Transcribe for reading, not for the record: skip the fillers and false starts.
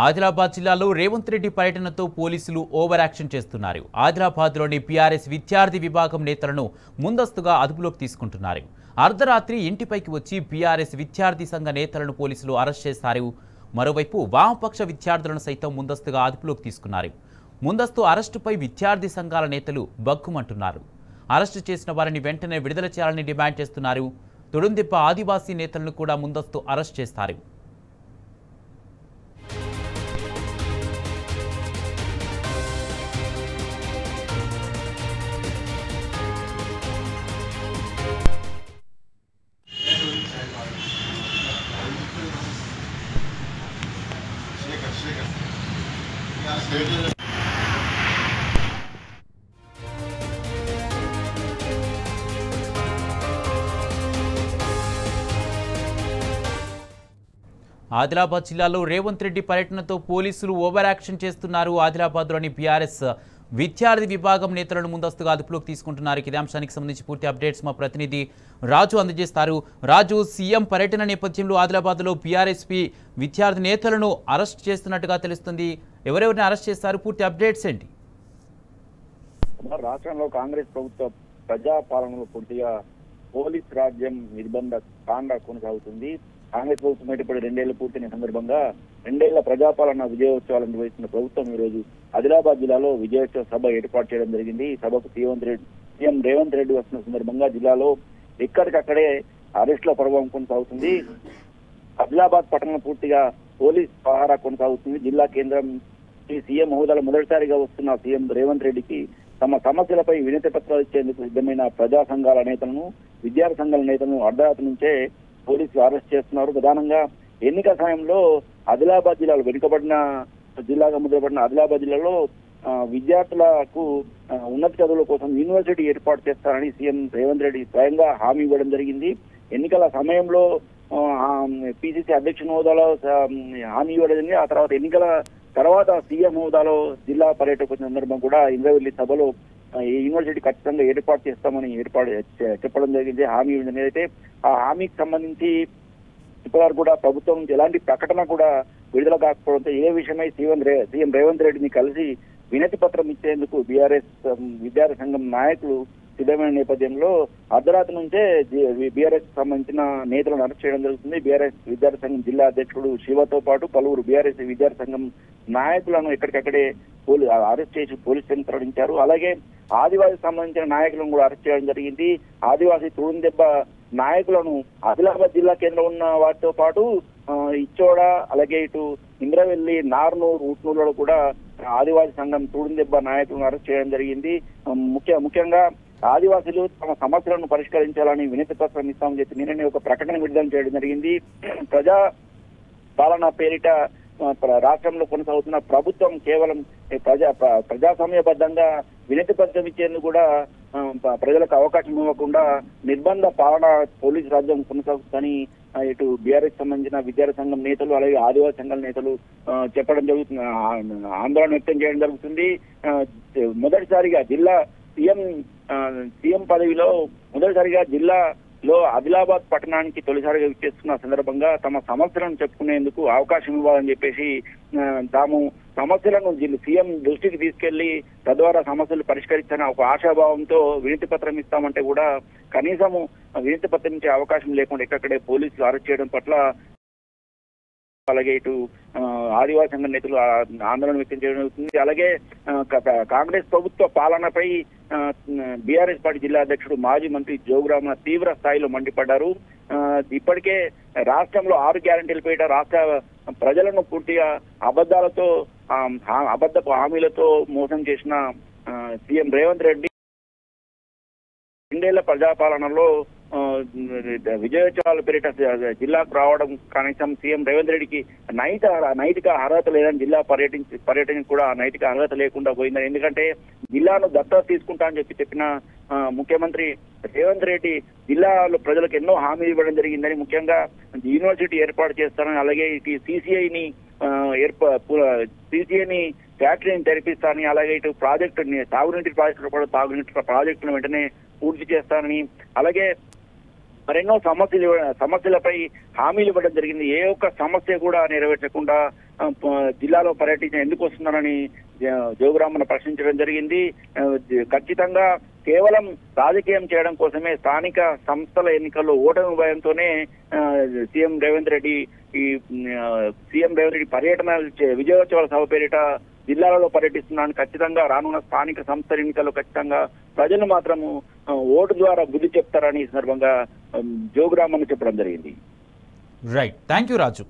ఆదిలాబాద్ జిల్లాలో రేవంత్ రెడ్డి పర్యటనతో పోలీసులు over action చేస్తున్నారు. ఆదిలాబాద్లోని పీఆర్ఎస్ విద్యార్థి విభాగం నేతలను ముందస్తుగా అదుపులోకి తీసుకుంటున్నారు. అర్ధరాత్రి ఇంటిపైకి వచ్చి పీఆర్ఎస్ విద్యార్థి సంఘ నేతలను పోలీసులు అరెస్ట్ చేశారు. మరోవైపు వామపక్ష విద్యార్థులను సైతం ముందస్తుగా అదుపులోకి తీసుకున్నారు. ముందస్తు అరెస్టుపై విద్యార్థి సంఘాల నేతలు బగ్గుమంటున్నారు. అరెస్టు చేసిన వారిని వెంటనే విడుదల చేయాలని డిమాండ్ చేస్తున్నారు. తొడుందిప్ప ఆదివాసీ నేతలను కూడా ముందస్తు అరెస్ట్ చేస్తారు. ఆదిలాబాద్ జిల్లాలో రేవంత్ రెడ్డి పర్యటనతో పోలీసులు ఓవర్ యాక్షన్ చేస్తున్నారు. ఆదిలాబాద్లోని పీఆర్ఎస్ విద్యార్థి విభాగం నేతలను ముందస్తుగా అదుపులోకి తీసుకుంటున్నారు. ఇదే అంశానికి సంబంధించి పూర్తి అప్డేట్స్ మా ప్రతినిధి రాజు అందజేస్తారు. రాజు, సీఎం పర్యటన నేపథ్యంలో ఆదిలాబాద్లో పీఆర్ఎస్పీ విద్యార్థి నేతలను అరెస్ట్ చేస్తున్నట్టుగా తెలుస్తుంది. ఎవరెవరిని అరెస్ట్ చేస్తారు? పూర్తి అప్డేట్స్ ఏంటి? రాష్ట్రంలో కాంగ్రెస్ ప్రభుత్వ ప్రజాపాలనలో పూర్తిగా పోలీస్ రాజ్యం నిర్బంధ కాండ కొనసాగుతుంది. కాంగ్రెస్ ప్రభుత్వం ఏర్పడి 2 ఏళ్లు పూర్తయిన సందర్భంగా 2 ఏళ్ల ప్రజాపాలన విజయోత్సవాలను నిర్వహిస్తున్న ప్రభుత్వం ఈ రోజు ఆదిలాబాద్ జిల్లాలో విజయోత్సవ సభ ఏర్పాటు చేయడం జరిగింది. ఈ సభకు సీఎం రేవంత్ రెడ్డి వస్తున్న సందర్భంగా జిల్లాలో ఎక్కడికక్కడే అరెస్టుల పర్వం కొనసాగుతుంది. ఆదిలాబాద్ పట్టణంలో పూర్తిగా పోలీస్ పహారా కొనసాగుతుంది. జిల్లా కేంద్రం సీఎం హోదాలో మొదటిసారిగా వస్తున్న సీఎం రేవంత్ రెడ్డికి తమ సమస్యలపై వినతి పత్రాలు ఇచ్చేందుకు సిద్ధమైన ప్రజా సంఘాల నేతలను, విద్యార్థి సంఘాల నేతలను అర్ధరాత్రి నుంచే పోలీసులు అరెస్ట్ చేస్తున్నారు. ప్రధానంగా ఎన్నికల సమయంలో ఆదిలాబాద్ జిల్లాలో వెనుకబడిన జిల్లాగా ముద్రపడిన ఆదిలాబాద్ జిల్లాలో విద్యార్థులకు ఉన్నత చదువుల కోసం యూనివర్సిటీ ఏర్పాటు చేస్తారని సీఎం రేవంత్ రెడ్డి స్వయంగా హామీ ఇవ్వడం జరిగింది. ఎన్నికల సమయంలో పిసిసి అధ్యక్షుని హోదాలో హామీ ఇవ్వడం జరిగింది. ఆ తర్వాత ఎన్నికల తర్వాత సీఎం హోదాలో జిల్లా పర్యటన సందర్భం కూడా ఇంద్రవెల్లి సభలో యూనివర్సిటీ ఖచ్చితంగా ఏర్పాటు చేస్తామని చెప్పడం జరిగింది. హామీ అయితే ఆ హామీకి సంబంధించి ఇప్పటివరకు కూడా ప్రభుత్వం నుంచి ఎలాంటి ప్రకటన కూడా విడుదల కాకపోవడంతో ఏ విషయమై సీఎం రేవంత్ రెడ్డిని కలిసి వినతి పత్రం ఇచ్చేందుకు బీఆర్ఎస్ విద్యార్థి సంఘం నాయకులు సిద్ధమైన నేపథ్యంలో అర్ధరాత్రి నుంచే బీఆర్ఎస్ సంబంధించిన నేతలను అరెస్ట్ చేయడం జరుగుతుంది. బీఆర్ఎస్ విద్యార్థి సంఘం జిల్లా అధ్యక్షుడు శివతో పాటు పలువురు బీఆర్ఎస్ విద్యార్థి సంఘం నాయకులను ఎక్కడికక్కడే అరెస్ట్ చేసి పోలీస్ స్టేషన్ తరలించారు. అలాగే ఆదివాసీ సంబంధించిన నాయకులను కూడా అరెస్ట్ చేయడం జరిగింది. ఆదివాసీ తూడుందెబ్బ నాయకులను ఆదిలాబాద్ జిల్లా కేంద్రం ఉన్న వాటితో పాటు ఇచ్చోడ, అలాగే ఇటు ఇంద్రవెల్లి, నార్నూరు, ఊట్నూరులో కూడా ఆదివాసీ సంఘం తూడుందెబ్బ నాయకులను అరెస్ట్ చేయడం జరిగింది. ముఖ్యంగా ఆదివాసీలు తమ సమస్యలను పరిష్కరించాలని వినతి పత్రం ఇస్తామని చెప్పి నిన్ననే ఒక ప్రకటన విడుదల చేయడం జరిగింది. ప్రజా పాలన పేరిట రాష్ట్రంలో కొనసాగుతున్న ప్రభుత్వం కేవలం ప్రజాస్వామ్యబద్ధంగా వినతి పత్రం ఇచ్చేందుకు కూడా ప్రజలకు అవకాశం ఇవ్వకుండా నిర్బంధ పాలన పోలీసు రాజ్యం కొనసాగుతుందని ఇటు బీఆర్ఎస్ సంబంధించిన విద్యార్థి సంఘం నేతలు, అలాగే ఆదివాసీ సంఘాల నేతలు చెప్పడం జరుగుతుంది, ఆందోళన వ్యక్తం చేయడం జరుగుతుంది. మొదటిసారిగా జిల్లా సీఎం పదవిలో మొదటిసారిగా జిల్లాలో ఆదిలాబాద్ పట్టణానికి తొలిసారిగా విచ్చేస్తున్న సందర్భంగా తమ సమస్యలను చెప్పుకునేందుకు అవకాశం ఇవ్వాలని చెప్పేసి తాము సమస్యలను సీఎం దృష్టికి తీసుకెళ్లి తద్వారా సమస్యలు పరిష్కరించాలని ఒక ఆశాభావంతో వినతి పత్రం ఇస్తామంటే కూడా కనీసము వినతి పత్రం ఇచ్చే అవకాశం లేకుండా ఎక్కడే పోలీసులు అరెస్ట్ చేయడం పట్ల అలాగే ఇటు ఆదివాసీ సంఘ నేతలు ఆందోళన వ్యక్తం చేయడం జరుగుతుంది. అలాగే కాంగ్రెస్ ప్రభుత్వ పాలనపై బీఆర్ఎస్ పార్టీ జిల్లా అధ్యక్షుడు మాజీ మంత్రి జోగురామ తీవ్ర స్థాయిలో మండిపడ్డారు. ఇప్పటికే రాష్ట్రంలో 6 గ్యారెంటీల పేట రాష్ట్ర ప్రజలను పూర్తిగా అబద్ధపు హామీలతో మోసం చేసిన సీఎం రేవంత్ రెడ్డి 2 ఏళ్ల ప్రజాపాలనలో విజయోత్సవాల పేరిట జిల్లాకు రావడం కనీసం సీఎం రేవంత్ రెడ్డికి నైతిక అర్హత లేదని జిల్లా పర్యటన కూడా నైతిక అర్హత లేకుండా పోయిందని. ఎందుకంటే జిల్లాను దత్తత తీసుకుంటా అని చెప్పిన ముఖ్యమంత్రి రేవంత్ రెడ్డి జిల్లాలో ప్రజలకు ఎన్నో హామీలు ఇవ్వడం జరిగిందని, ముఖ్యంగా యూనివర్సిటీ ఏర్పాటు చేస్తానని, అలాగే ఇటు సిసిఐని ఫ్యాక్టరీని తెరిపిస్తానని, అలాగే ఇటు ప్రాజెక్టు తాగునీటి ప్రాజెక్టులు కూడా తాగునీటి ప్రాజెక్టును వెంటనే పూర్తి చేస్తానని, అలాగే మరెన్నో సమస్యలపై హామీలు ఇవ్వడం జరిగింది. ఏ ఒక్క సమస్య కూడా నెరవేర్చకుండా జిల్లాలో పర్యటించిన ఎందుకు వస్తున్నారని జోగురామన్న ప్రశ్నించడం జరిగింది. ఖచ్చితంగా కేవలం రాజకీయం చేయడం కోసమే స్థానిక సంస్థల ఎన్నికల్లో ఓటమి భయంతోనే సీఎం రేవంత్ రెడ్డి పర్యటన విజయోత్సవాల సభ పేరిట జిల్లాలలో పర్యటిస్తున్నారని, ఖచ్చితంగా రానున్న స్థానిక సంస్థల ఎన్నికల్లో ఖచ్చితంగా ప్రజలు మాత్రము ఓటు ద్వారా బుద్ధి చెప్తారని ఈ సందర్భంగా జోగురామన్న చెప్పడం జరిగింది. Right, thank you Raju.